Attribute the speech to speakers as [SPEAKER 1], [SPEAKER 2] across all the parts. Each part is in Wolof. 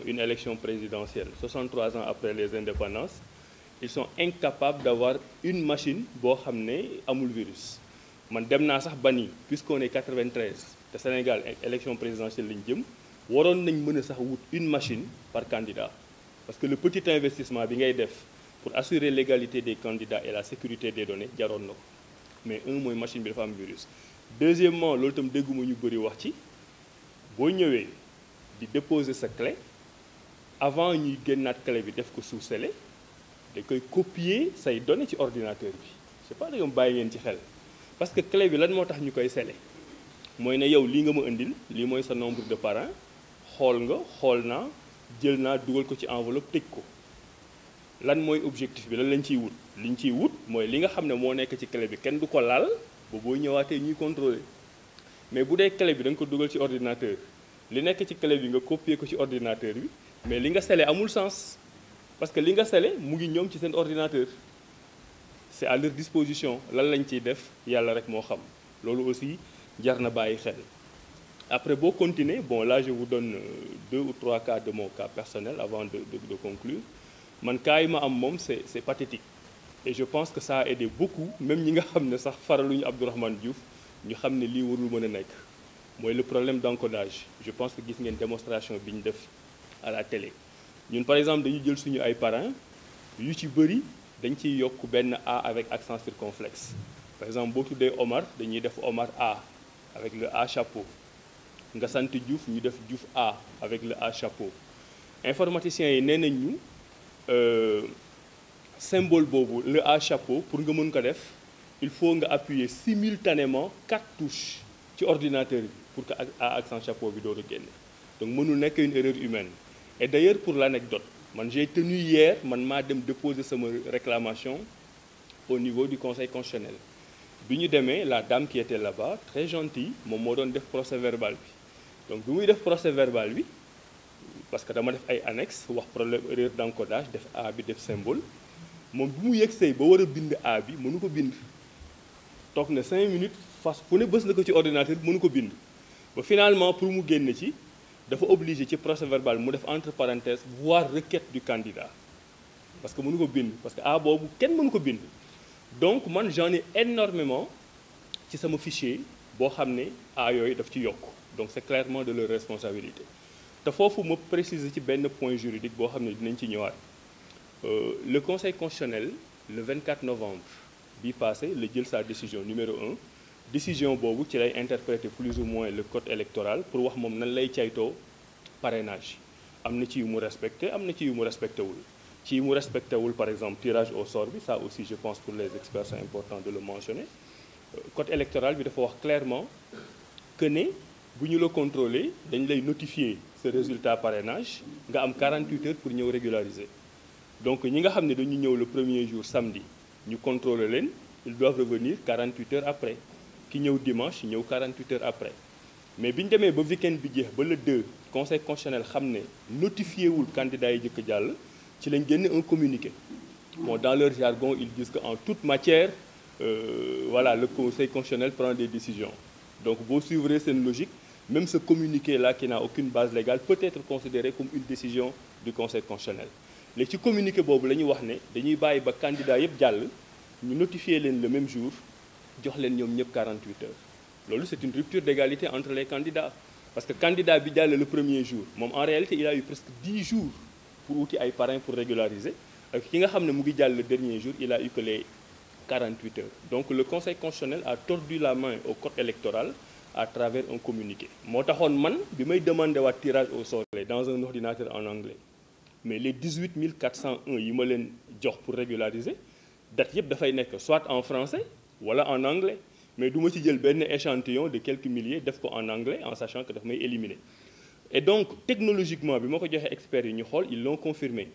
[SPEAKER 1] Une élection présidentielle 63 ans après les indépendances, ils sont incapables d'avoir une machine boo xam ne amul virus. Man dem naa sax ba ni puisqu'on est 93 te Sénégal élection présidentielle lañ jëm waroon nañ mën a sax wut une machine par candidat parce que le petit investissement bi ngay def pour assurer l'égalité des candidats et la sécurité des données jaroon na ko mais un mooy machine bi dafa am virus. Deuxièmement loolu itam dégguma ñu bëri wax ci boo ñëwee di déposer sa clé avant ñuy génnaat clé bi def ko sous scellé dañ koy copier say données ci ordinateur bi je sais pas da nga bàyyi ngeen ci xel parce que clé bi lan moo tax ñu koy scellé mooy ne yow lii nga ma indil lii mooy sa nombre de parrain xool nga xool naa jël naa dugal ko ci enveloppe tëj ko lan mooy objectif bi lan lañ ciy wut liñ ciy wut mooy li nga xam ne moo nekk ci clé bi kenn du ko laal ba booy ñëwaatee ñuy contrôler mais bu dee clé bi da nga ko dugal ci ordinateur li nekk ci clé bi nga copier ko ci ordinateur bi mais li nga scellé amul sens parce que li nga scellé mu ngi ñoom ci seen ordinateur c'est à leur disposition lan lañ ciy def yàlla rek moo xam loolu aussi jar na bàyyi xel. Après boo continuer bon là je vous donne 2 ou 3 cas de mon cas personnel avant de conclure man cas yi ma am moom c'est pathétique et je pense que ça a aidé beaucoup même ñi nga xam ne sax faraluñu Abdourahmane Diouf ñu xam ne lii warul mën a nekk mooy le problème d'encodage. Je pense que gis ngeen démonstration bi ñu def à la télé ñun par exemple dañu jël suñu ay parrains yu ci bëri dañ ciy yokk benn A avec accent circonflexe. Par exemple boo tuddee Omar dañuy def Omar A avec le A chapeau nga sant Diouf ñu def Diouf A avec le A chapeau. Informaticiens yi nee nañ ñu symbole boobu le A chapeau pour nga mën ko def il faut nga appuyer simultanément 4 touches ci ordinateur bi pour que A accent chapeau bi door a génne donc mënul nekk une erreur humaine. Et d'ailleurs pour l'anecdote man j'ai tenu hier man maa dem déposer sama réclamation au niveau du conseil constitutionnel bi ñu demee la dame qui était là-bas très gentille moom moo doon def procès verbal bi donc bi muy def procès verbal bi parce que dama def ay annexes wax problème erreur d'encodage def A bi def symbole moom bi mu yegsee ba war a bind A bi mënu ko bind toog na 5 minutes fas fu ne bës na ko ci ordinateur bi mënu ko bind ba finalement pour mu génn ci dafa obligé ci procès verbal mu def entre parenthèses voir requête du candidat parce que mënu ko bind parce que A boobu kenn mënu ko bind donc man j'en ai énormément ci sama fichier boo xam ne A yooyu daf ci yokk donc c'est clairement de leur responsabilité te foofu ma préciser ci benn point juridique boo xam ne dinañ ci ñëwaat le conseil constitutionnel le 24 novembre bi passé la jël sa décision numéro 1 décision boobu ci lay interpréter plus ou moins le code électoral pour wax moom nan lay caytoo parrainage am na ci yu mu respecté am na ci yu mu respecté wul ci yu mu respecté wul par exemple tirage au sort bi ça aussi je pense pour les experts c'est important de le mentionner code électoral bi dafa wax clairement que ne bu ñu la contrôler dañ lay notifier ce résultat parrainage nga am 48 heures pour ñëw régulariser donc ñi nga xam ne dañu ñëw le premier jour samedi ñu contrôler leen ils doivent revenir 48 heures après ki ñëw dimanche ñëw 48 heures après mais bi ñu demee ba week-end bi jeex ba le 2 conseil constitutionnel xam ne notifié wul candidat yi jëkk jàll ci lañ génne un communiqué bon dans leur jargon ils disent que en toute matière voilà le conseil constitutionnel prend des décisions donc boo suivre seen logique même ce communiqué là qui n'a aucune base légale peut être considéré comme une décision du conseil constitutionnel léegi ci communiqué boobu la ñuy wax ne dañuy bàyyi ba candidat yëpp jàll ñu notifier leen le même jour jox leen ñoom ñëpp 48 heures loolu c'est une rupture d'égalité entre les candidats parce que candidat bi jàll le premier jour moom en réalité il a eu presque 10 jours pour wuti ay parrains pour régulariser ak ki nga xam ne mu ngi jàll le dernier jour il a eu que les 48 heures donc le conseil constitutionnel a tordu la main au code électoral à travers un communiqué moo taxoon man bi may demandé waat tirage au sort dans un ordinateur en anglais mais les 18 401 yi ma leen jox pour régulariser date yëpp dafay nekk soit en français wala en anglais mais du ma ci jël benn échantillon de quelques milliers def ko en anglais en sachant que daf may éliminer et donc technologiquement bi ma ko joxee experts yi ñu xool ils l'ont confirmé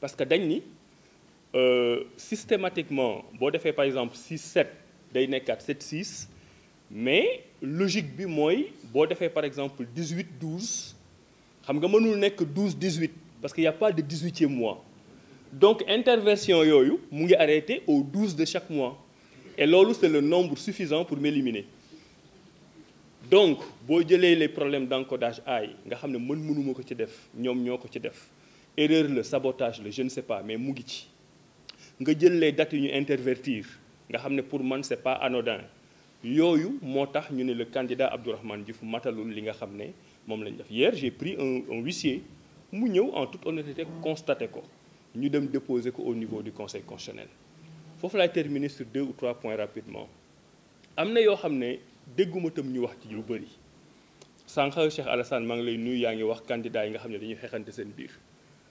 [SPEAKER 1] parce que dañ ni systématiquement boo defee par exemple 6 7 day nekkaat 7 6 mais logique bi mooy boo defee par exemple 18 12 xam nga mënul nekk 12 18 parce qu'il y a pas de 18e mois donc interversion yooyu mu ngi arrêté au 12 de chaque mois et loolu c'est le nombre suffisant pour m'éliminer donc boo jëlee les problèmes d'encodage AI nga xam ne mënuma ko ci def ñoom ñoo ko ci def erreur la sabotage la je ne sais pas mais mu ngi ci nga jël les dates yu ñu intervertir nga xam ne pour man c'est pas anodin yooyu moo tax ñu ne le candidat Abdourahmane Diouf matalul li nga xam ne moom lañ def. Hier j'ai pris un huissier mu ñëw en toute honnêteté constaté ko ñu dem déposer ko au niveau du conseil constitutionnel foofu laay terminer sur 2 ou 3 points rapidement. am na yoo xam ne dégguma tam ñu wax ci lu bëri sànq Cheikh Alassane maa ngi lay nuyu yaa ngi wax candidat yi nga xam ne dañuy xeexante seen biir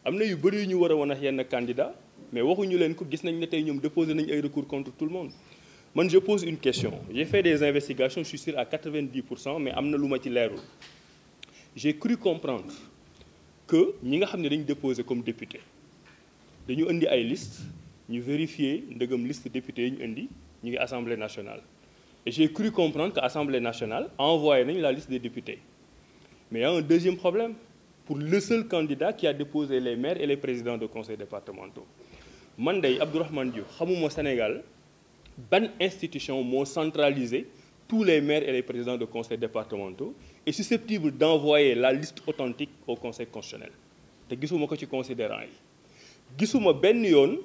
[SPEAKER 1] am na yu bëri yu ñu war a wan ak yenn candidat mais waxuñu leen ko gis nañ ne tey ñoom déposé nañ ay recours contre tout le monde. man je pose une question j'ai fait des investigations je suis sûr à 90% mais am na lu ma ci leerul j'ai cru comprendre que ñi nga xam ne dañu déposé comme député dañu indi ay liste ñu vérifier ndëgam liste député yi ñu indi ñu ngi assemblée nationale. Et j'ai cru comprendre que l'Assemblée nationale a envoyé la liste des députés. Mais il y a un deuxième problème pour le seul candidat qui a déposé les maires et les présidents de conseils départementaux. Man day Abdourahmane Diouf xamuma Sénégal ban institution moo centralisé tous les maires et les présidents de conseils départementaux et susceptible d'envoyer la liste authentique au conseil constitutionnel te gisuma ko ci considérant yi gisuma benn yoon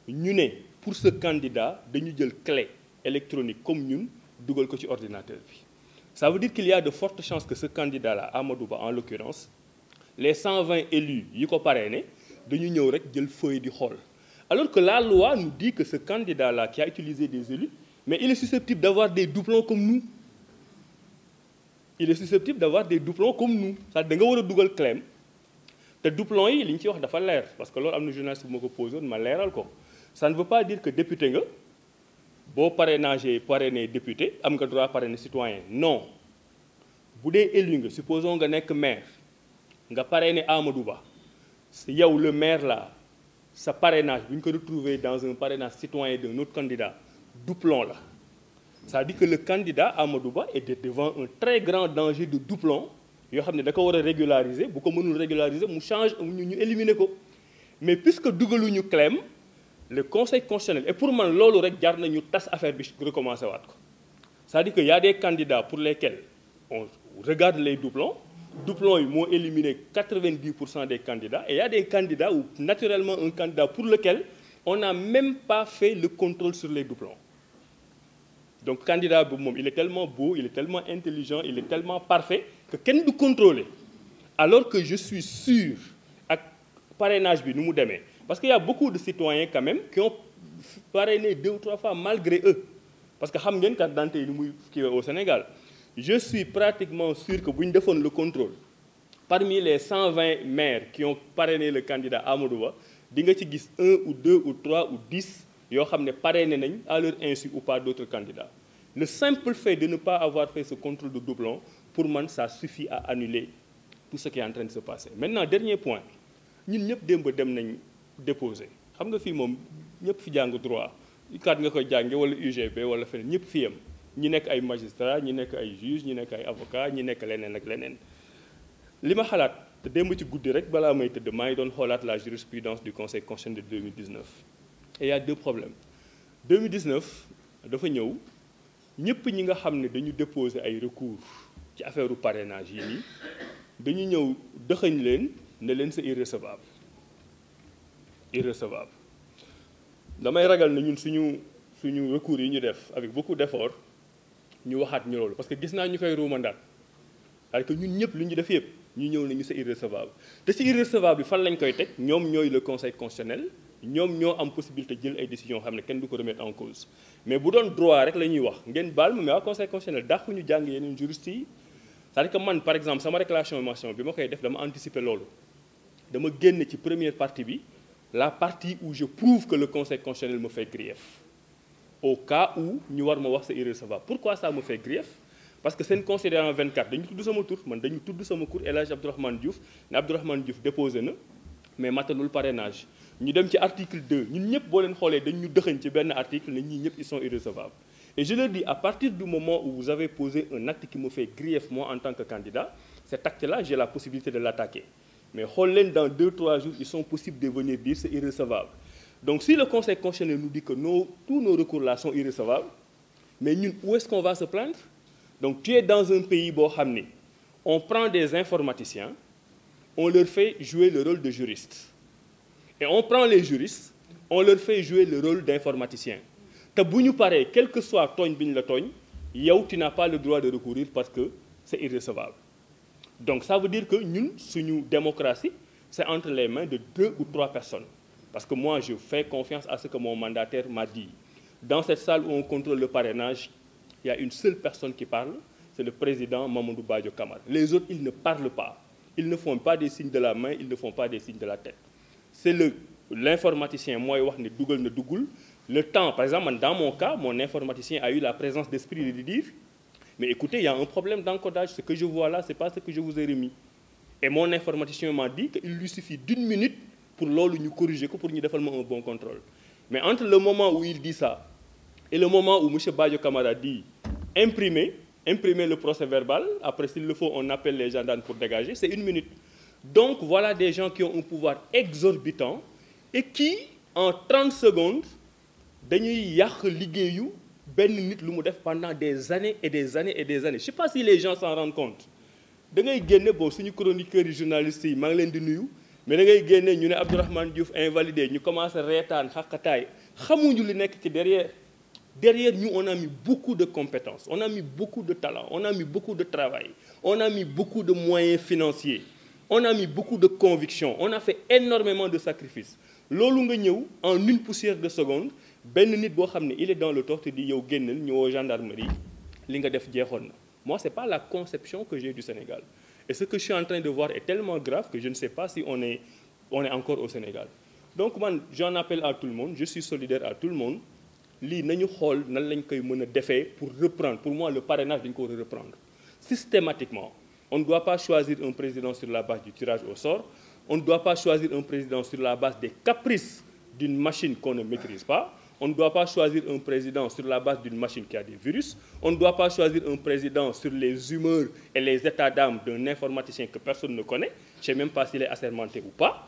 [SPEAKER 1] ñu ne pour ce candidat dañu jël clé électronique comme ñun dugal ko ci ordinateur bi ça veut dire qu'il y a de fortes chances que ce candidat là Amadou Ba en l'occurrence les 120 élus yi ko parrainé dañu ñëw rek jël feuille di xool alors que la loi nous dit que ce candidat là qui a utilisé des élus mais il est susceptible d'avoir des doublons comme nous il est susceptible d'avoir des doublons comme nous ça da nga war a dugal clem te doublons yi li ñu ci wax dafa leer parce que loolu am na journaliste bu ma ko posé woon ma leeral ko ça ne veut pas dire que député nga boo parrainé député am nga droit parrainer citoyen non bu dee élu nga supposons nga nekk maire nga parrainé Amadou Ba yow le maire là sa parrainage bu ñu ko retrouver dans un parrainage citoyen d'un autre candidat doublon la c'est-à-dire que le candidat Amadou Ba est devant un très grand danger de doublon yoo xam ne da ko war a régulariser bu ko mënul régulariser mu change ñu éliminer ko mais puisque dugaluñu clem le conseil constitutionnel et pour man loolu rek jar nañu tas affaire bi recommencer waat ko c'est-à-dire que y a des candidats pour lesquels on regarde les doublons yi moo éliminé 90% des candidats et il y a des candidats où naturellement un candidat pour lequel on n'a même pas fait le contrôle sur les doublons donc candidat bi moom il est tellement beau il est tellement intelligent il est tellement parfait que kenn du contrôler alors que je suis sûr ak parrainage bi nu mu demee parce qu'il y a beaucoup de citoyens quand même qui ont parrainé 2 ou 3 fois malgré eux parce que xam ngeen carte d'identité yi ni muy kiiwee au Sénégal je suis pratiquement sûr que bu ñu defoon le contrôle parmi les 120 maires qui ont parrainé le candidat Amadou Ba di nga ci gis 1 ou 2 ou 3 ou 10 yoo xam ne parrainé nañ à leur insu ou pas d'autres candidats le simple fait de ne pas avoir fait ce contrôle de doublon pour man ça suffit à annuler tout ce qui est en train de se passer maintenant dernier point ñun ñëpp démb dem nañ déposer xam nga fii moom ñëpp fi jàng droit kat nga koy jànge wala UGB wala feneen ñëpp fi yem ñi nekk ay magistrat ñi nekk ay juge ñi nekk ay avocat ñi nekk leneen ak leneen li ma xalaat te démb ci guddi rek balaa may tëdd maa ngi doon xoolaat la jurisprudence du conseil constitutionnel de 2019 et il y a 2 problèmes 2019 dafa ñëw ñëpp ñi nga xam ne dañu déposer ay recours ci affaire u parrainage yi nii dañu ñëw dëxëñ leen ne leen c'est irrecevable damay ragal na ñun suñu recours yi ñu def avec beaucoup d'efforts ñu waxaat ñu loolu parce que gis naa ñu koy ruumandaat parce que ñun ñëpp lu ñu def yëpp ñu ñëw ne ñu c'est irrecevable te ci irrecevable bi fan lañ koy teg ñoom ñooy le conseil constitutionnel ñoom ñoo am possibilité jël ay décisions xam ne kenn du ko remettre en cause mais bu doon droit rek la ñuy wax ngeen baal ma mais waa conseil constitutionnel dàqu ñu jàng yeneen juristes yi c'est-à-dire que man par exemple sama réclamation bi ma koy def dama anticiper loolu dama génn ci première partie bi la partie où je prouve que le conseil constitutionnel me fait grief au cas où ñu war ma wax c'est irrecevable pourquoi ça me fait grief parce que seen considérant 24 dañu tudd sama tur man dañu tudd sama cour El Hadj Abdourahmane Diouf ne Abdourahmane Diouf déposé na mais matalul parrainage ñu dem ci article 2 ñun ñëpp boo leen xoolee dañ ñu dëxëñ ci benn article ne ñii ñëpp ils sont irrecevables et je leur dis à partir du moment où vous avez posé un acte qui me fait grief moi en tant que candidat cet acte-là j'ai la possibilité de l'attaquer mais xool leen dans 2-3 jours ils sont possibles de venir dire c'est irrecevable donc si le conseil constitutionnel nous dit que tous nos recours là sont irrecevables mais ñun où est-ce qu'on va se plaindre Donc tu es dans un pays boo xam ni on prend des informaticiens, on leur fait jouer le rôle de juriste. Et on prend les juristes, on leur fait jouer le rôle d'informaticien. te bu ñu paree quel que soit tooñ bi ñu la tooñ yow tu n'as pas le droit de recourir parce que c'est irrecevable. Donc ça veut dire que ñun suñu démocratie c'est entre les mains de 2 ou 3 personnes. Parce que moi je fais confiance à ce que mon mandataire m'a dit. Dans cette salle où on contrôle le parrainage, il y a une seule personne qui parle, c'est le président Mamadou Badio Camara. Les autres, ils ne parlent pas. Ils ne font pas des signes de la main, ils ne font pas des signes de la tête. C'est l'informaticien, moi, wax ne dugal na dugul. Le temps, par exemple, dans mon cas, mon informaticien a eu la présence d'esprit de dire mais écoutez, il y a un problème d'encodage, ce que je vois là, ce n'est pas ce que je vous ai remis. Et mon informaticien m'a dit qu'il lui suffit d'1 minute pour loolu ñu corriger ko pour ñu defal ma un bon contrôle. Mais entre le moment où il dit ça et le moment où M. Badio Camara dit imprimer le procès-verbal, après s'il le faut, on appelle les gendarmes pour dégager, c'est 1 minute. Donc voilà des gens qui ont un pouvoir exorbitant et qui, en 30 secondes, dañuy yàq liggéeyu benn nit lu mu def pendant des années et des années et des années. Je ne sais pas si les gens s'en rendent compte. Da ngay génne bon suñu chroniqueurs yi journalistes yi maa ngi leen di nuyu mais da ngay génne ñu ne Abdourahmane Diouf invalidé ñu commencé reetaan xaqataay xamuñu li nekk ci derrière. Derrière nous, on a mis beaucoup de compétences, on a mis beaucoup de talent, on a mis beaucoup de travail, on a mis beaucoup de moyens financiers, on a mis beaucoup de convictions, on a fait énormément de sacrifices. Loolu nga ñëw en 1 poussière de seconde benn nit boo xam ne il est dans le tort te di yow génnal ñëwoo gendarmerie li nga def jeexoon na. Moi, c'est pas la conception que j'ai du Sénégal. Et ce que je suis en train de voir est tellement grave que je ne sais pas si on est encore au Sénégal. Donc man, j'en appelle à tout le monde, je suis solidaire à tout le monde. lii nañu xool nan lañ koy mën a defee pour reprendre. Pour moi, le parrainage dañu ko war a reprendre systématiquement. On ne doit pas choisir un président sur la base du tirage au sort. On ne doit pas choisir un président sur la base des caprices d'une machine qu'on ne maîtrise pas. On ne doit pas choisir un président sur la base d'une machine qui a des virus. On ne doit pas choisir un président sur les humeurs et les états d'âme d'un informaticien que personne ne connaît. Je ne sais même pas s'il est assermenté ou pas.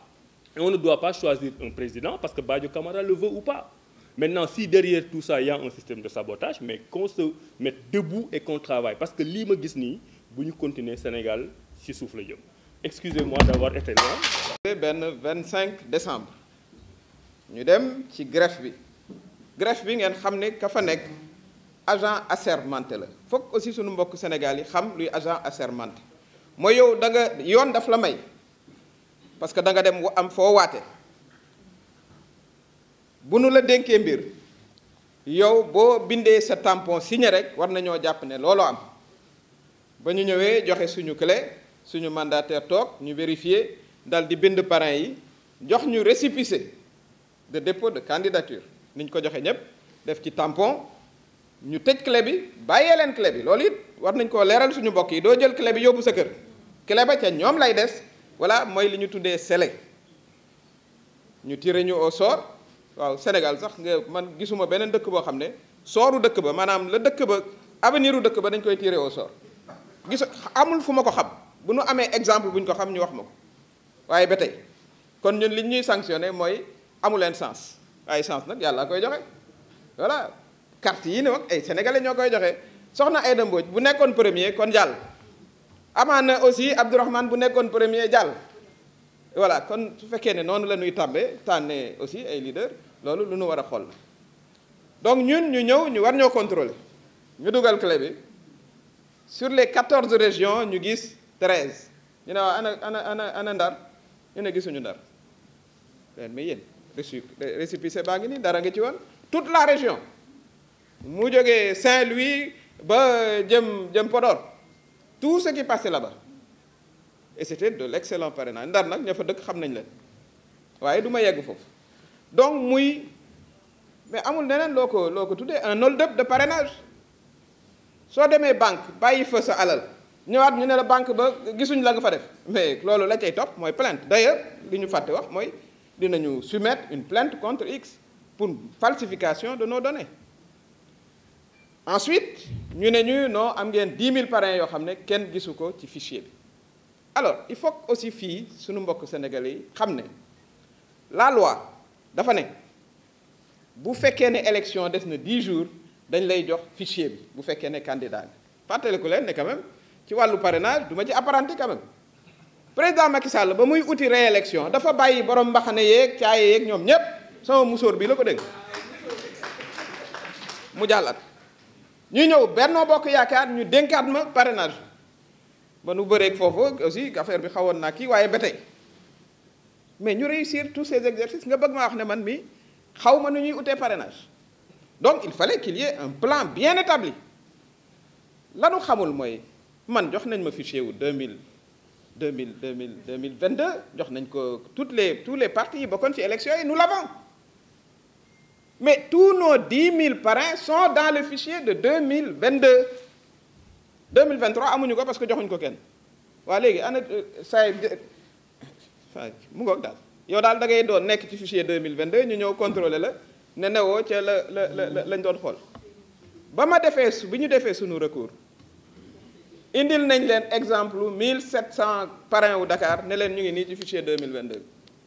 [SPEAKER 1] Et on ne doit pas choisir un président parce que Badio Camara le veut ou pas. Maintenant, si derrière tout ça, il y a un système de sabotage, mais qu'on se mette debout et qu'on travaille. Parce que li ma gis nii bu ñu continuer Sénégal ci suuf la jëm. Excusez-moi d'avoir été loin.
[SPEAKER 2] benn 25 décembre ñu dem ci greffe bi ngeen xam ne ka fa nekk agent assermenté la. Fokk aussi sunu mbokk Sénégal yi xam luy agent assermenté mooy yow da nga yoon daf la may parce que da nga dem am foo waate. bu nu la dénkee mbir yow boo bindee sa tampon signé rek war nañoo jàpp ne looloo am ba ñu ñëwee joxe suñu clé suñu mandataire toog ñu vérifier dal di bind parrain yi jox ñu récépissé de dépôt de candidature niñ ko joxe ñëpp def ci tampon ñu tëj clé bi bàyyee leen clé bi loolu it war nañ koo leeral suñu mbokk yi doo jël clé bi yóbbu sa kër clé ba ca ñoom lay des voilà mooy li ñu tuddee scellé ñu tiré ñu au sort. waaw Sénégal sax nga man gisuma beneen dëkk boo xam ne sooru dëkk ba maanaam la dëkk ba avenir u dëkk ba dañ koy tiré au sort gis amul fu ma ko xam bu nu amee exemple bu ñu ko xam ñu wax ma ko waaye ba tey kon ñun li ñuy sanctionné mooy amu leen sens waaye sens nag yàlla koy joxe voilà carte yi ne wax ay sénégalais ñoo koy joxe soxna Aïda Mbodj bu nekkoon premier kon jàll amaana aussi Abdourahmane bu nekkoon premier jàll. Voilà kon su fekkee ne noonu la ñuy tànnee aussi ay leader loolu lu ñu war a xool la donc ñun ñu ñëw ñu war ñoo contrôler ñu dugal clé bi sur les 14 régions ñu gis 13 ñu ne waa ana Ndar ñu ne gisuñu Ndar mais yéen récépissé baa ngi nii dara nga ci woon toute la région mu jógee Saint-Louis ba jëm Podor tout ce qui passait là-bas. Et c'était de l'excellent parrainage Ndar nag ña fa dëkk xam nañ leen waaye du ma yegg foofu donc muy mais amul neneen loo ko tuddee un hold-up de parrainage soo demee banque bàyyi fa sa alal ñëwaat ñu ne la banque ba gisuñ la nga fa def mais loolu la cay topp mooy plainte d'ailleurs li ñu fàtte wax mooy dinañu soumettre une plainte contre X pour falsification de nos données ensuite ñu ne ñu non am ngeen 10 000 parrains yoo xam ne kenn gisu ko ci fichier bi. Alors il faut aussi fii suñu mbokk sénégalais yi xam ne la loi dafa ne bu fekkee ne élection des na 10 jours dañ lay jox fichier bi bu fekkee ne candidat bi fàttaliku leen ne quand même ci wàllu parrainage du ma ci apparenté quand même président Macky Sall ba muy uti réélection dafa bàyyi borom mbaxane yeeg caaye yeeg ñoom ñëpp sama musóor bi la ko dégg mu jàllat ñu ñëw Benno Bokk Yaakaar ñu dénkaat ma parrainage ba nu bëreeg foofu aussi affaire bi xawoon naa kii waaye ba tey mais ñu réussir tous ces exercices nga bëgg maa wax ne man mi xaw ma nu ñuy utee parrainage donc il fallait qu'il y ait un plan bien établi lanu xamul mooy man jox nañ ma fichier wu 2022 jox nañ ko tous les partis yi bokkoon ci élection yi nous l'avons mais tous nos 10 000 parrains sont dans le fichier de 2022 2023 amuñu ko parce que joxuñ ko kenn waa léegi ana say mu ngoog daal yow daal da ngay doon nekk ci fichier 2022 ñu ñëw contrôler la ne newoo ca lañ doon xool ba ma defee bi ñu defee suñu recours indil nañ leen exemple 1700 parrains wu Dakar ne leen ñu ngi nii ci fichier 2022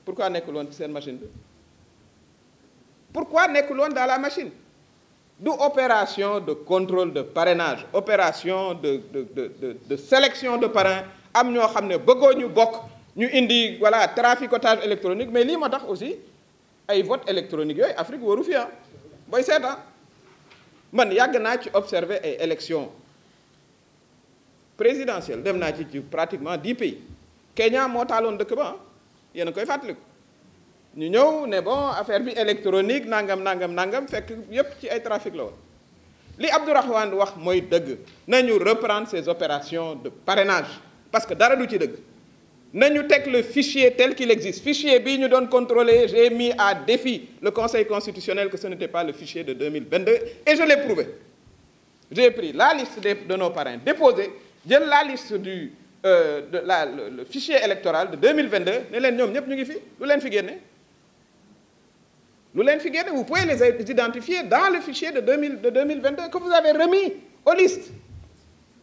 [SPEAKER 2] pourquoi nekkul woon ci seen machine bi pourquoi nekkul woon dans la machine du opération de contrôle de parrainage opération de sélection de parrains am ñoo xam ne bëggoo ñu bokk ñu indi voilà traficotage électronique mais lii moo tax aussi ay vote électronique yooyu Afrique waru fi ah booy seeta man yàgg naa ci observer ay élections présidentielles dem naa ci pratiquement 10 pays Kenya moo taaloon dëkk ba yéen a koy fàttaliku ñu ñëw ne bon affaire bi électronique nangam fekk yépp ci ay trafic la woon li Abdourahmane wax mooy dëgg nañu reprendre ces opérations de parrainage parce que dara du ci dëgg nañu teg le fichier tel qu'il existe fichier bii ñu doon contrôler j'ai mis à défi le Conseil constitutionnel que ce n'était pas le fichier de 2022 et je l'ai prouvé j'ai pris la liste de nos parrains déposés jël la liste le fichier électoral de 2022 ne leen ñoom ñëpp ñu ngi fi lu leen fi génne vous pouvez les identifier dans le fichier de 2022 que vous avez remis aux listes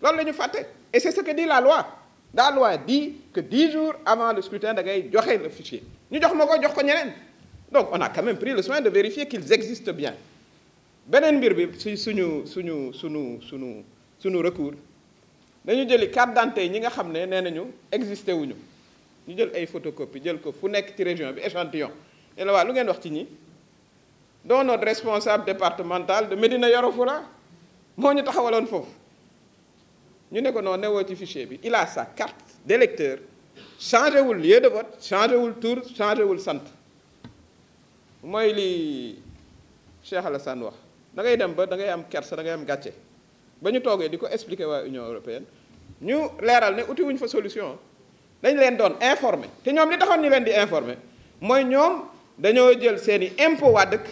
[SPEAKER 2] loolu la ñu fàtte et c'est ce que dit la loi dit que 10 jours avant le scrutin da ngay joxe le fichier ñu jox ma ko jox ko ñeneen donc on a quand même pris le soin de vérifier qu'ils existent bien beneen mbir bi suñu recours dañu jëli carte d'identité ñi nga xam ne nee nañu existé wuñu ñu jël ay photocopie jël ko fu nekk ci région bi échantillon et la waa lu ngeen wax ci ñi dont notre responsable départemental de Médina Yoro Foulah moo ñu taxawaloon foofu ñu ne ko non newoo ci fichier bi il a sa carte d'électeur changé wul lieu de vote changé wul tour changé wul sant mooy li Cheikh Alassane wax da ngay dem ba da ngay am kersa da ngay am gàcce ba ñu toogee di ko expliquer waa Union européenne ñu leeral ne uti wuñ fa solution dañ leen doon informer te ñoom li taxoon ñu leen di informer mooy ñoom dañoo jël seeni impôt waa dëkk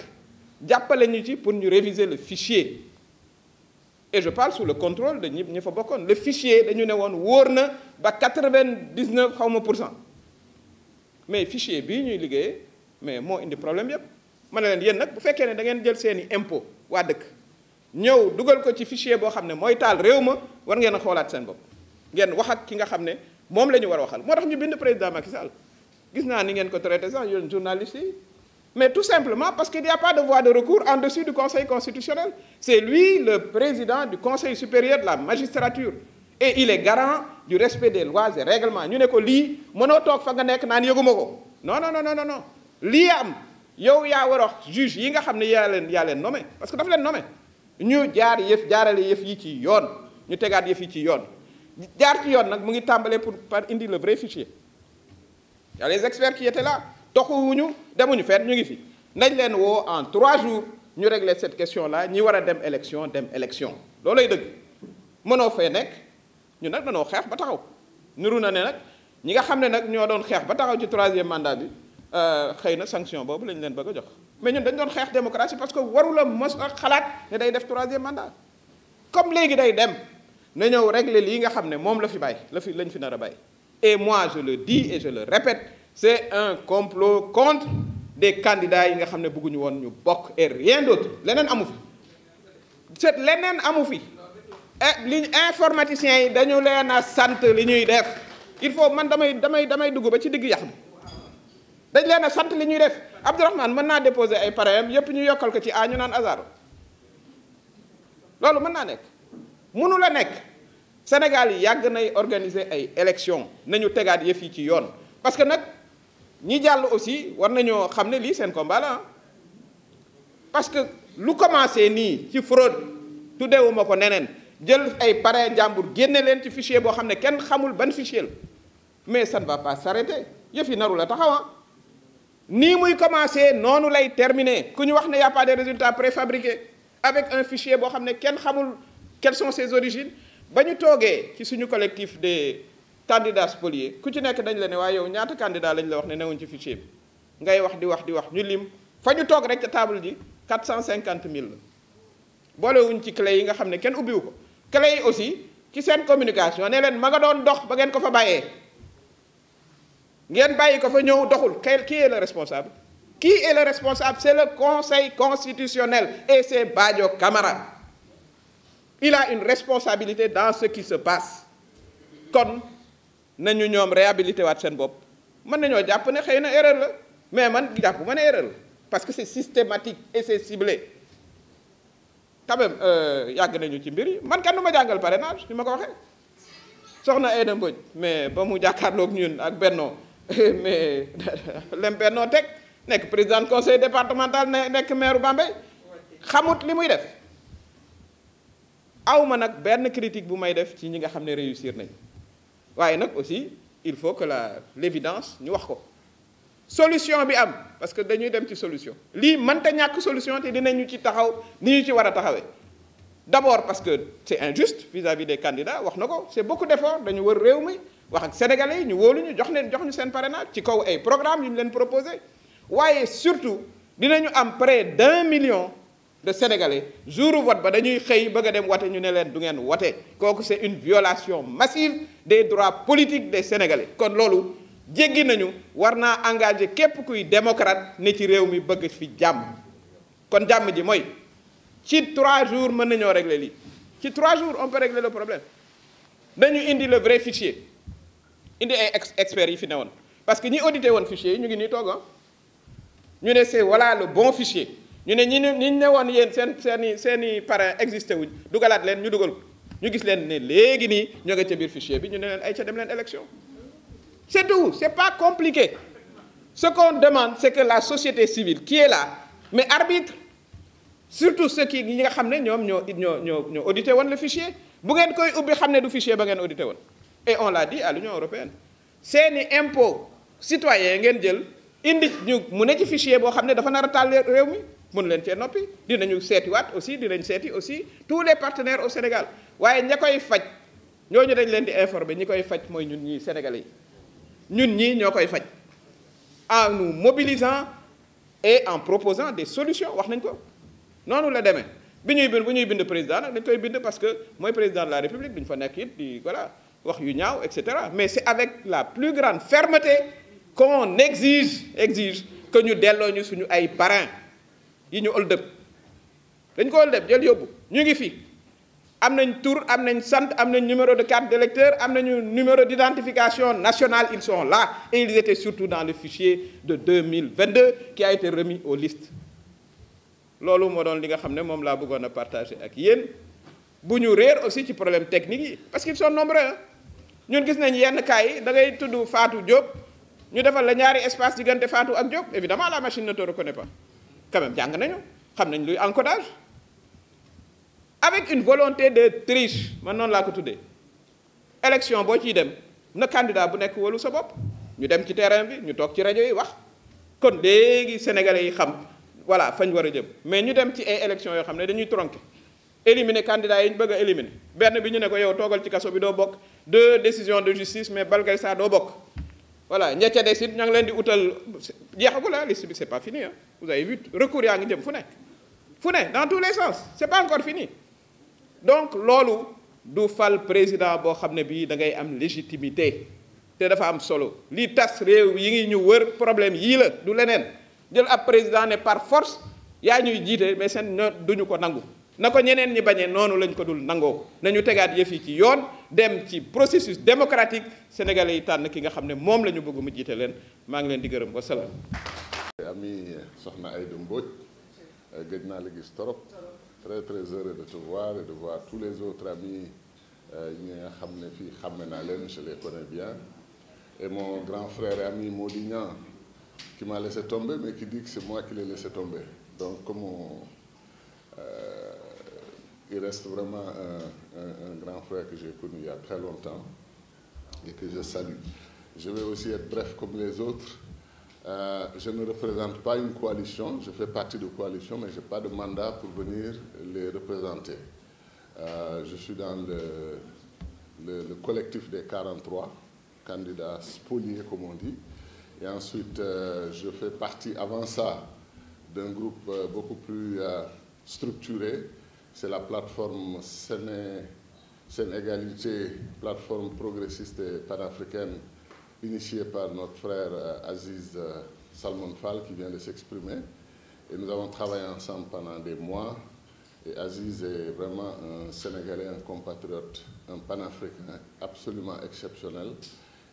[SPEAKER 2] jàppale ñu ci pour ñu réviser le fichier et je parle sous le contrôle de ñi fa bokkoon le fichier dañu ne woon wóor na ba 99% mais fichier bii ñuy liggéeyee mais moo indi problème yépp ma ne leen yéen nag bu fekkee ne da ngeen jël seeni impôt waa dëkk ñëw dugal ko ci fichier boo xam ne mooy taal réew ma war ngeen a xoolaat seen bopp ngeen wax ak ki nga xam ne moom la ñu war a waxal moo tax ñu bind président Macky Sall gis naa ni ngeen ko traité sax yéen journalistes yi mais tout simplement parce qu'il n'y a pas de voie de recours en dessus du Conseil constitutionnel c'est lui le président du Conseil supérieur de la magistrature et il est garant du respect des lois et règlements ñu ne ko lii mënoo toog fa nga nekk naan yëguma ko non lii am yow yaa war a wax juge yi nga xam ne yaa leen nommé parce que dafa leen nommé ñu jaarale yëf yi ci yoon ñu tegaat yëf yi ci yoon jaar ci yoon nag mu ngi tàmbalee par indi le vrai fichier y a les experts qui étaient là toxuwuñu demuñu feet ñu ngi fi nañ leen woo en 3 jours ñu régler cette question là ñi war a dem élection loolay dëgg mënoo fee nekk ñu nag dañoo xeex ba taxaw niru na ne nag ñi nga xam ne nag ñoo doon xeex ba taxaw ci 3e mandat bi xëy na sanction boobu lañ leen bëgg a jox mais ñun dañ doon xeex démocratie parce que warula mos a xalaat ne day def 3e mandat comme léegi day dem na ñëw régler lii nga xam ne moom lañ fi nar a bàyyi et moi je le dis et je le répète c'est un complot contre des candidats yi nga xam ne bëgguñu woon ñu bokk et rien d'autre leneen amu fi li informaticiens yi dañu leen a sant li ñuy def il faut man damay dugg ba ci digg yax bi dañ leen a sant li ñuy def Abdourahmane mën naa déposer ay parrains yépp ñu yokkal ko ci ñu naan hasard loolu mën naa nekk mënu la nekk Sénégal yi yàgg nay organiser ay élections nañu tegaat yëf yi ci yoon parce que nag ñi jàll aussi war nañoo xam ne lii seen combat la parce que lu commencé nii ci fraude tuddeewuma ko neneen jël ay parrain jàmbur génne leen ci fichier boo xam ne kenn xamul ban fichier la mais ça ne va pas s'arrêter yëf yi naru la taxawa nii muy commencé noonu lay terminer ku ñu wax ne y a pas de résultats préfabriqués avec un fichier boo xam ne kenn xamul quelles sont ses origines ba ñu toogee ci suñu collectif des candidats spoliés ku ci nekk dañ la ne waaye yow ñaata candidat lañ la wax ne newuñ ci fichier bi ngay wax di wax ñu lim fa ñu toog rek ca table ji 450 000 la boolewuñ ci clé yi nga xam ne kenn ubbiwu ko clé yi aussi ci seen communication ne leen ma nga doon dox ba ngeen ko fa bàyyee ngeen bàyyi ko fa ñëw doxul qui est le responsable qui est le responsable c'est le Conseil constitutionnel et c'est Badio Camara il a une responsabilité dans ce qui se passe kon nañu ñoom réhabilité waat seen bopp mën nañoo jàpp ne xëy na erreur la mais man jàpp ma ne erreur la parce que c'est systématique et c'est ciblé quand même yàgg nañu ci mbir yi man kan du ma jàngal parrainage ni ma ko waxee soxna Aïda Mbodj mais ba mu jàkkaarloog ñun ak Benno mais lem Benno teg nekk président conseil départemental nekk maire Bambey xamut li muy def awma nag benn critique bu may def ci ñi nga xam ne réussir nañ waaye nag aussi il faut que l'évidence ñu wax ko solution bi am parce que dañuy dem ci solution lii mënta ñàkk solution te dinañu ci taxaw ni ñu ci war a taxawee d'abord parce que c'est injuste vis-à-vis des candidats wax na ko c'est beaucoup d'efforts dañu wër réew mi wax ak sénégalais yi ñu wóolu ñu jox ñu seen parrainage ci kaw ay programme yu ñu leen proposé waaye surtout dinañu am près d'1 million de sénégalais jour vote ba dañuy xëy bëgg a dem wote ñu ne leen du ngeen wote kooku c'est une violation massive des droits politiques des sénégalais kon loolu jéggi nañu war naa engagé képp kuy démocrate ne ci réew mi bëgg fi jàmm kon jàmm ji mooy ci 3 jours mën nañoo régler lii ci 3 jours on peut régler le problème dañu indi le vrai fichier indi ay experts yi fi newoon parce que ñi audité woon fichier yi ñu ngi nii toog ñu ne c'est voilà le bon fichier ñu ne ñi ne woon yéen seeni parrain existé wuñ dugalaat leen ñu dugal ñu gis leen ne léegi nii ñoo nga ca biir fichier bi ñu ne leen ay ca dem leen élection c'est tout c'est pas compliqué ce qu'on demande c'est que la société civile qui est là mais arbitre surtout ceux qui ñi nga xam ne ñoom ñoo audité woon le fichier bu ngeen koy ubbi xam ne du fichier ba ngeen audité woon et on l'a dit à l'Union européenne seeni impôt citoyen ngeen jël indi ñu mu ne ci fichier boo xam ne dafa nar a taal réew mi mënu leen cee noppi dinañu seetiwaat aussi dinañ seeti aussi tous les partenaires au Sénégal waaye ña koy faj ñooñu dañ leen di informer ñi koy faj mooy ñun ñii Sénégalais yi ñun ñii ñoo koy faj en nous mobilisant et en proposant des solutions wax nañ ko noonu la demee bu ñuy bind président nag dañ koy bind parce que mooy président de la République duñ fa nekk it di voilà wax yu ñaaw et cetera mais c'est avec la plus grande fermeté qu'on exige que ñu delloo ñu suñu ay parrain yi ñu hold up dañ ko hold up jël yóbbu ñu ngi fi am nañ tur am nañ sant am nañ numéro de carte d'électeur am nañu numéro d'identification nationale ils sont là et ils étaient surtout dans le fichier de 2022 qui a été remis aux listes loolu moo doon li nga xam ne moom laa bëggoon a partager ak yéen bu ñu réer aussi ci problème technique yi parce qu'ils sont nombreux ñun gis nañ yenn cas yi da ngay tudd Fatou Diop ñu defal la ñaari espace diggante Fatou ak Diop évidemment la machine ne te reconnaît pas quand même jàng nañu xam nañ luy encodage avec une volonté de triche man noonu laa ko tuddee élection boo ciy dem na candidat bu nekk wóolu sa bopp ñu dem ci terrain bi ñu toog ci rajo yi wax kon léegi sénégalais yi xam voilà fañ war a jëm mais ñu dem ci ay élections yoo xam ne dañuy tronqué éliminer candidats yi ñu bëgg a éliminer benn bi ñu ne ko yow toogal ci kaso bi doo bokk 2 décisions de justice mais balgay ça doo bokk voilà ña ca des it ña ngi leen di utal jeexagul la liste bi c'est pas fini hein vous avez vu recours yaa ngi jëm fu ne dans tous les sens c'est pas encore fini donc loolu du fal président boo xam ne bii da ngay am légitimité te dafa am solo lii tas réew yi ngi ñu wër problème yii la du leneen jël ab président ne par force yaa ñuy jiite mais seen duñu ko nangu na ko ñeneen ñi bañee noonu lañ ko dul nangoo nañu tegaat yëf yi ci yoon dem ci processus démocratique sénégalais yi tànn ki nga xam ne moom la ñu bëgg mu jiite leen maa ngi leen di gërëm wa salaam.
[SPEAKER 3] ami soxna Aïda Mbodj gëj naa la gis trop très très heureux de te voir et de voir tous les autres amis ñi nga xam ne fii xàmme naa leen, je les connais bien, et mon grand frère et ami Modignan qui m'a laissé tomber, mais qui dit que c'est moi qui l'ai laissé tomber. Donc comme il reste vraiment un grand frère que j'ai connu il y a très longtemps et que je salue. Je vais aussi être bref comme les autres. Je ne représente pas une coalition, je fais partie de coalition, mais je n'ai pas de mandat pour venir les représenter. Je suis dans le collectif des 43 candidats spoliés, comme on dit. Et ensuite, je fais partie, avant ça, d'un groupe beaucoup plus structuré. C'est la plateforme Sénégalité, plateforme progressiste et panafricaine, initiée par notre frère Aziz Salmon Fall, qui vient de s'exprimer. Et nous avons travaillé ensemble pendant des mois. Et Aziz est vraiment un Sénégalais, un compatriote, un panafricain absolument exceptionnel.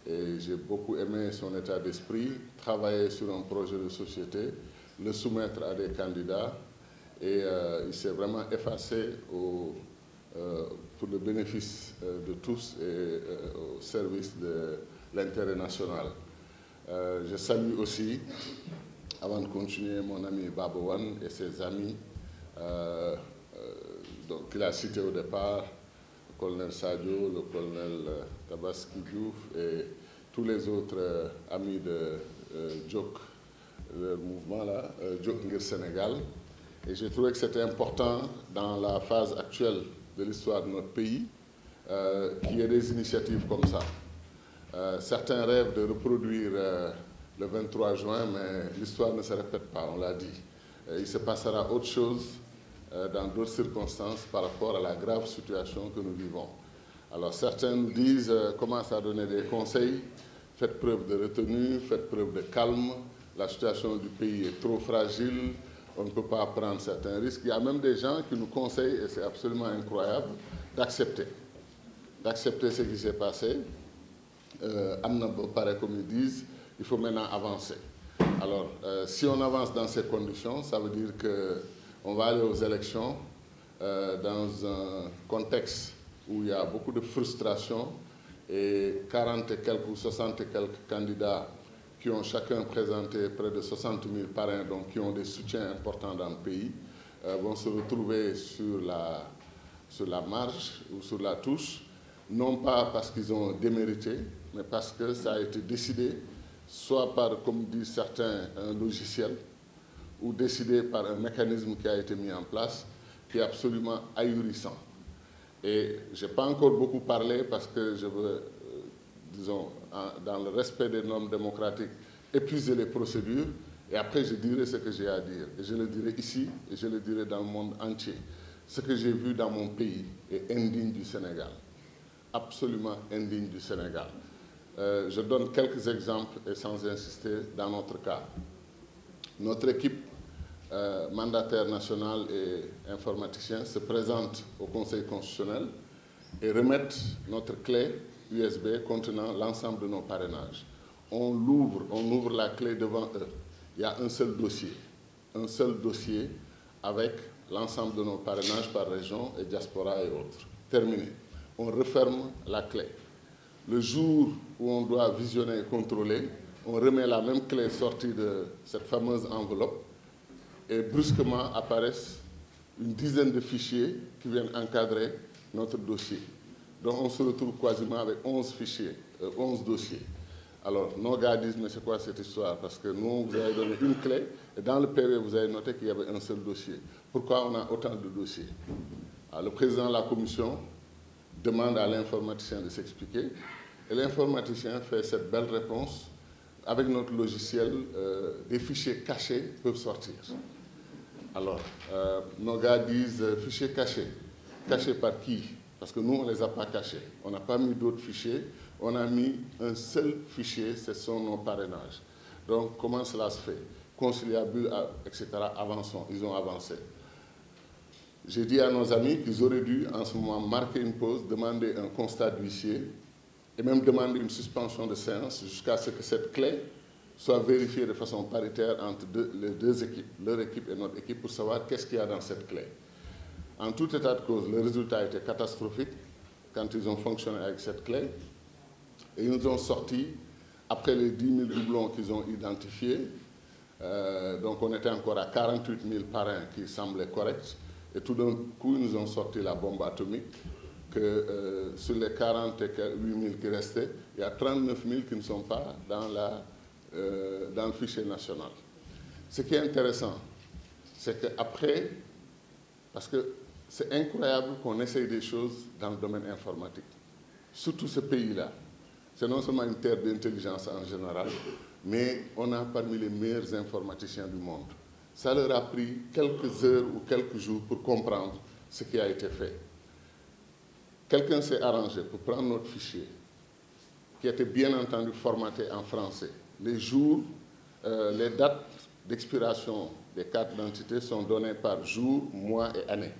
[SPEAKER 3] Et j'ai beaucoup aimé son état d'esprit, travailler sur un projet de société, le soumettre à des candidats. Et il s'est vraiment effacé pour le bénéfice de tous et au service de l'intérêt national. Je salue aussi, avant de continuer, mon ami Babouane et ses amis, qu'il a cité au départ, le colonel Sadio, le colonel Tabaski Diouf et tous les autres amis de Djok, le mouvement là, Djok Ngir Sénégal. Et j'ai trouvé que c'était important dans la phase actuelle de l'histoire de notre pays qu'il y ait des initiatives comme ça. Certains rêvent de reproduire le 23 juin, mais l'histoire ne se répète pas, on l'a dit. Il se passera autre chose dans d'autres circonstances par rapport à la grave situation que nous vivons. Alors certains nous disent, commencent à donner des conseils, faites preuve de retenue, faites preuve de calme, la situation du pays est trop fragile, on ne peut pas prendre certains risques. Il y a même des gens qui nous conseillent, et c'est absolument incroyable, d'accepter ce qui s'est passé. Pareil comme ils disent, il faut maintenant avancer. Alors, si on avance dans ces conditions, ça veut dire qu'on va aller aux élections dans un contexte où il y a beaucoup de frustration et 40 et quelques ou 60 et quelques candidats qui ont chacun présenté près de 60 000 parrains, donc qui ont des soutiens importants dans le pays, vont se retrouver sur la marge ou sur la touche, non pas parce qu'ils ont démérité, mais parce que ça a été décidé, soit par, comme disent certains, un logiciel, ou décidé par un mécanisme qui a été mis en place, qui est absolument ahurissant. Et je n'ai pas encore beaucoup parlé parce que je veux, disons, dans le respect des normes démocratiques, épuiser les procédures, et après je dirai ce que j'ai à dire. Et je le dirai ici, et je le dirai dans le monde entier. Ce que j'ai vu dans mon pays est indigne du Sénégal. Absolument indigne du Sénégal. Je donne quelques exemples, et sans insister, dans notre cas. Notre équipe mandataire national et informaticien se présente au Conseil constitutionnel et remettent notre clé USB contenant l'ensemble de nos parrainages. On ouvre la clé devant eux. Il y a un seul dossier avec l'ensemble de nos parrainages par région et diaspora et autres. Terminé. On referme la clé. Le jour où on doit visionner et contrôler, on remet la même clé sortie de cette fameuse enveloppe et brusquement apparaissent une dizaine de fichiers qui viennent encadrer notre dossier. Donc on se retrouve quasiment avec 11 fichiers, 11 dossiers. Alors nos gars disent, mais c'est quoi cette histoire? Parce que nous, vous avez donné une clé et dans le PV, vous avez noté qu'il y avait un seul dossier. Pourquoi on a autant de dossiers? Alors, le président de la commission demande à l'informaticien de s'expliquer et l'informaticien fait cette belle réponse. Avec notre logiciel, des fichiers cachés peuvent sortir. Alors, nos gars disent fichiers cachés. Cachés par qui? Parce que nous, on ne les a pas cachés. On n'a pas mis d'autres fichiers. On a mis un seul fichier, ce sont nos parrainages. Donc, comment cela se fait? Conciliable, etc. Avançons. Ils ont avancé. J'ai dit à nos amis qu'ils auraient dû, en ce moment, marquer une pause, demander un constat d'huissier et même demander une suspension de séance jusqu'à ce que cette clé soit vérifiée de façon paritaire entre les deux équipes, leur équipe et notre équipe, pour savoir qu'est-ce qu'il y a dans cette clé. En tout état de cause, le résultat était catastrophique. quand ils ont fonctionné avec cette clé. Et ils nous ont sorti, après les 10 000 doublons qu'ils ont identifiés, donc on était encore à 48 000 parrains qui semblaient corrects. Et tout d'un coup, ils nous ont sorti la bombe atomique, que sur les 48 000 qui restaient, il y a 39 000 qui ne sont pas dans le fichier national. Ce qui est intéressant, c'est qu'après, parce que c'est incroyable qu'on essaye des choses dans le domaine informatique, surtout ce pays-là. C'est non seulement une terre d'intelligence en général, mais on a parmi les meilleurs informaticiens du monde. Ça leur a pris quelques heures ou quelques jours pour comprendre ce qui a été fait. Quelqu'un s'est arrangé pour prendre notre fichier, qui était bien entendu formaté en français. Les jours, les dates d'expiration des cartes d'identité sont données par jour, mois et année.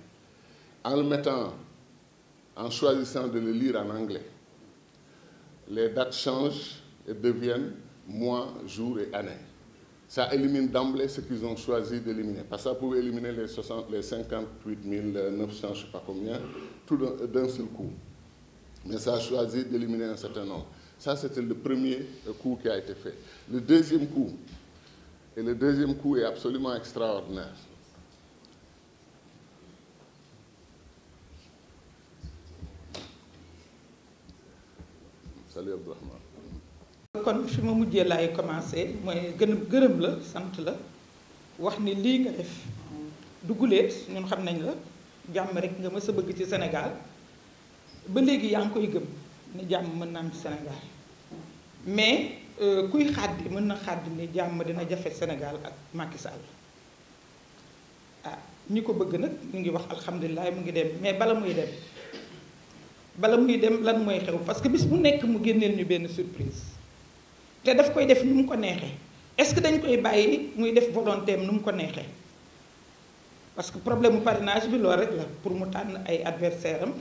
[SPEAKER 3] En le mettant, en choisissant de le lire en anglais, les dates changent et deviennent mois, jours et années. Ça élimine d'emblée ce qu'ils ont choisi d'éliminer. Parce que ça pouvait éliminer les 58 900, je ne sais pas combien, tout d'un seul coup. Mais ça a choisi d'éliminer un certain nombre. Ça, c'était le premier coup qui a été fait. Le deuxième coup, et le deuxième coup est absolument extraordinaire. Salut Abdourahmane.
[SPEAKER 2] kon fi ma mujjee laay commencé mooy gërëm la sant la wax ni lii nga def duguleet ñun xam nañ la jàmm rek nga mës a bëgg ci Sénégal ba léegi yaa ngi koy gëm ni jàmm mën na am ci Sénégal mais kuy xàddi mën na xàddi ni jàmm dina jafe Sénégal ak Macky Sall ah ñi ko bëgg nag ñu ngi wax alhamdulilah mu ngi dem mais bala muy dem lan mooy xew parce que bis bu nekk mu génneel ñu benn surprise te daf koy def ni mu ko neexee est-ce que dañ koy bàyyi muy def volonté am nu mu ko neexee parce que problème mu parrainage bi loolu rek la pour mu tànn ay adversaire am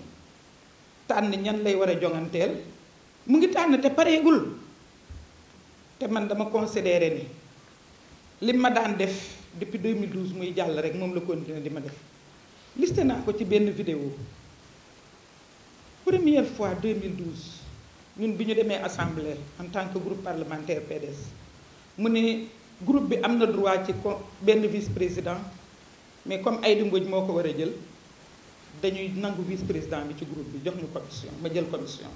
[SPEAKER 2] tànn ñan lay war a jonganteel mu ngi tànn te pareegul te man dama considéré ni li ma daan def depuis 2012 muy jàll rek moom la continuer di ma def listé naa ko ci benn vidéo première fois 2012 ñun bi ñu demee assemblée en tant que groupe parlementaire PDS mu ne groupe bi am na droit ci benn vice-président mais comme Aïda Mbodj moo ko war a jël dañuy nangu vice-président bi ci groupe bi jox ñu commission ma jël commission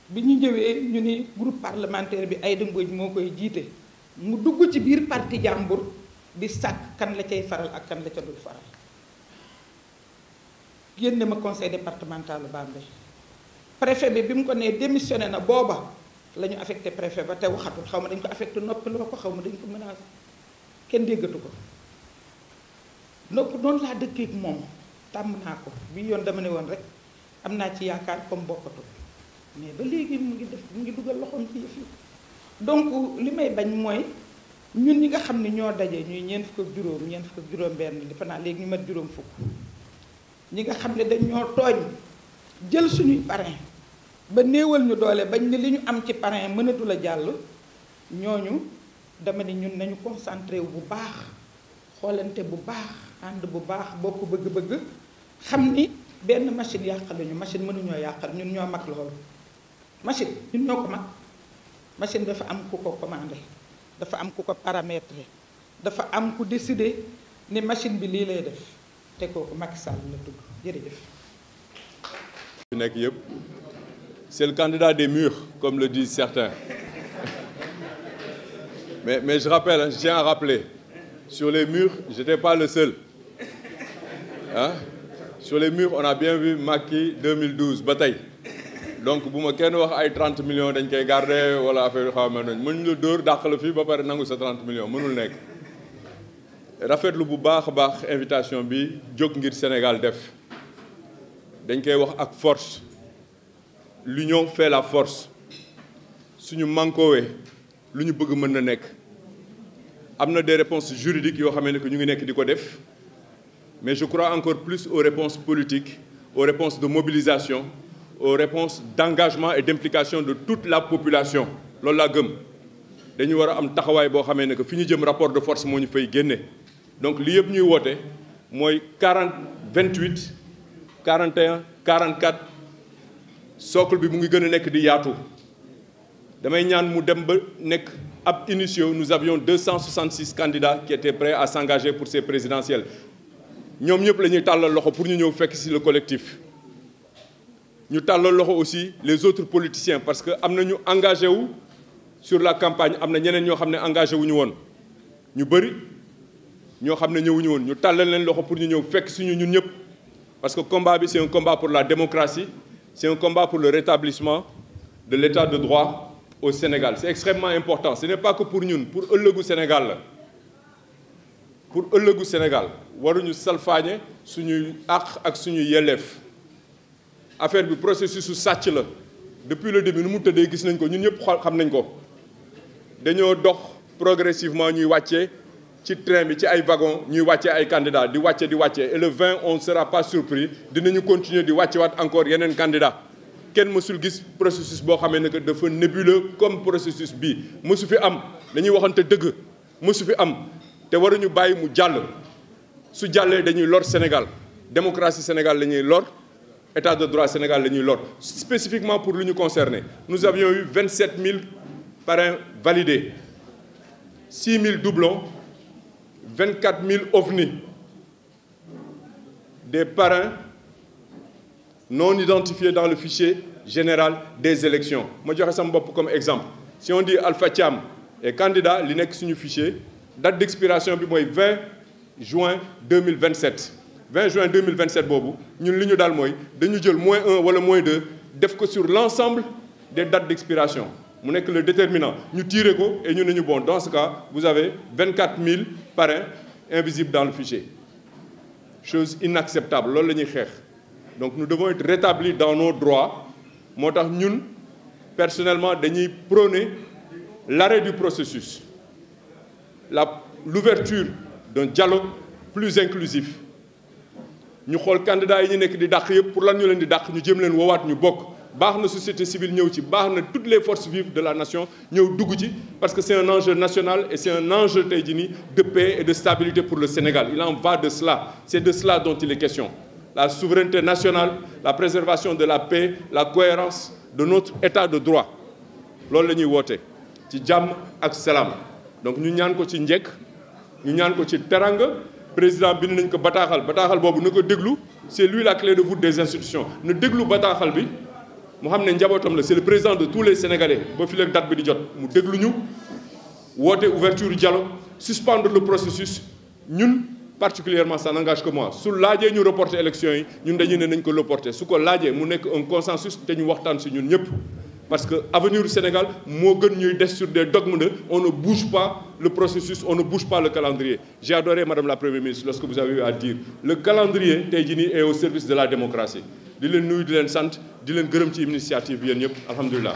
[SPEAKER 2] bi ñu ñëwee ñu ni groupe parlementaire bi Aïda Mbodj moo koy jiite mu dugg ci biir parti jàmbur di sàkk kan la cay faral ak kan la ca dul faral génne ma conseil départemental Bambey préfet bi mu ko nee démissionné na booba la ñu affecté préfet ba te waxatul xaw ma dañ ko affecté noppi loo ko xaw ma dañ ko menacé kenn déggatu ko donc noonu laa dëkkee ak moom tàmm naa ko bi yoon dama ne woon rek am naa ci yaakaar comme bokkatu mais ba léegi mu ngi dugal loxoom ci yëf yi donc li may bañ mooy ñun ñi nga xam ne ñoo daje ñuy ñeent fukk ak juróom benn defe naa léegi ñu mat juróom fukk ñi nga xam ne dañ ñoo tooñ jël suñuy parrain ba néewal ñu doole bañ ne li ñu am ci parrain mënatul a jàll ñooñu dama ne ñun nañu concentré wu bu baax xoolante bu baax ànd bu baax bokk bëgg-bëgg xam ni benn machine yàqaluñu machine mënuñoo yàqal ñun ñoo mag loolu machine ñun ñoo ko mag machine dafa am ku ko commandé dafa am ku ko paramétré dafa am ku décidé ni machine bi lii lay def te kooku Macky Sall la tudd jërëjëf.
[SPEAKER 1] C'est le candidat des murs, comme le disent certains. Mais je rappelle, je tiens à rappeler, sur les murs, je n'étais pas le seul. Hein? Sur les murs, on a bien vu Macky 2012, bataille. Donc, si je dis 30 millions, je vais garder, voilà, faire je vais le faire, je vais faire 30 millions. Rafet lu bu baax baax invitation bi jóg ngir Sénégal def dañ koy wax ak force l'union fait la force suñu mankoowee lu ñu bëgg mën na nekk am na des réponses juridiques yoo xam ne que ñu ngi nekk di ko def mais je crois encore plus aux réponses politiques aux réponses de mobilisation aux réponses d'engagement et d'implication de toute la population loolu laa gëm dañu war a am taxawaay boo xamee ne que fi ñu jëm rapport de force moo ñu fay génne donc li yëpp ñuy woote mooy 28 41 44 socle bi mu ngi gën a nekk di yaatu damay ñaan mu dem ba nekk ab initio. Nous avions 266 candidats qui étaient prêts à s'engager pour ces présidentielles ñoom ñëpp la ñuy tàllal loxo pour ñu ñëw fekk ci le collectif. ñu tàllal loxo aussi les autres politiciens parce que am na ñu engagé wu sur la campagne am na ñeneen ñoo xam ne engagé wu ñu woon ñu bëri ñoo xam ne ñëwuñu woon ñu tàllal leen loxo pour ñu ñëw fekk suñu ñun ñëpp parce que combat bi c'est un combat pour la démocratie, c'est un combat pour le rétablissement de l'état de droit au Sénégal. C'est extrêmement important. Ce n'est pas que pour ñun, pour ëllëgu Sénégal la. Pour ëllëgu Sénégal waruñu salfaañe suñuy àq ak suñuy yelleef affaire bi processus su sàcc la depuis le début nu mu tëddee gis nañ ko ñun ñëpp xam nañ ko dañoo dox progressivement ñuy wàccee ci train bi ci ay wagon ñuy wàccee ay candidats di wàcce et le 20 on ne sera pas surpris dinañu continuer di wàccewaat encore yeneen candidats kenn mësul gis processus boo xamee ne que dafa nébuleux comme processus bii mësu fi am dañuy waxante dëgg mësu fi am te waruñu bàyyi mu jàll su jàllee dañuy lor Sénégal démocratie Sénégal la ñuy lor état de droit Sénégal la ñuy lor spécifiquement pour lu ñu concerné nous avions eu 27 000 parrains validés 6 000 doublons 24 000 ovnis des parrains non identifiés dans le fichier général des élections ma joxe sama bopp comme exemple si on dit Alpha Thiam est candidat li nekk suñu fichier date d'expiration bi mooy 20 juin 2027 20 juin 2027 boobu ñun li ñu daal mooy dañu jël -1 wala -2 def ko sur l'ensemble des dates d'expiration mu nekk le déterminant ñu tiré ko et ñu ne ñu bon dans ce cas vous avez 24 000 parrains invisibles dans le fichier chose inacceptable loolu la ñuy xeex donc nous devons être rétablis dans nos droits moo tax ñun personnellement dañuy prôner l'arrêt du processus l'ouverture d'un dialogue plus inclusif ñu xool candidats yi ñu nekk di dàq yëpp pour lan ñu leen di dàq ñu jëm leen woowaat ñu bokk baax na société civile ñëw ci baax na toutes les forces vives de la nation ñëw dugg ci parce que c'est un enjeu national et c'est un enjeu tey jii nii de paix et de stabilité pour le Sénégal il en va de cela c'est de cela dont il est question la souveraineté nationale la préservation de la paix la cohérence de notre état de droit loolu la ñuy woote ci jàmm ak salaam donc ñu ñaan ko ci njëkk ñu ñaan ko ci teranga président bind nañ ko bataaxal boobu na ko déglu c'est lui la clé de voûte des institutions na déglu bataaxal bi mu xam ne njabootam la c'est le président de tous les Sénégalais ba fi leeg date bi di jot mu déglu ñu woote ouverture dialogue suspendre le processus ñun particulièrement ça n'engage que moi su laajee ñu reporter élection yi ñun dañu ne nañ ko reporter su ko laajee mu nekk un consensus te ñu waxtaan si ñun ñëpp parce que avenir du Sénégal moo gën ñuy des sur des dogmes de on ne bouge pas le processus on ne bouge pas le calendrier j'ai adoré madame la première ministre lorsque vous avez eu à dire le calendrier tey jii nii est au service de la démocratie di leen nuyu di leen sant di leen gërëm ci initiative bi yéen ñëpp alhamdulilah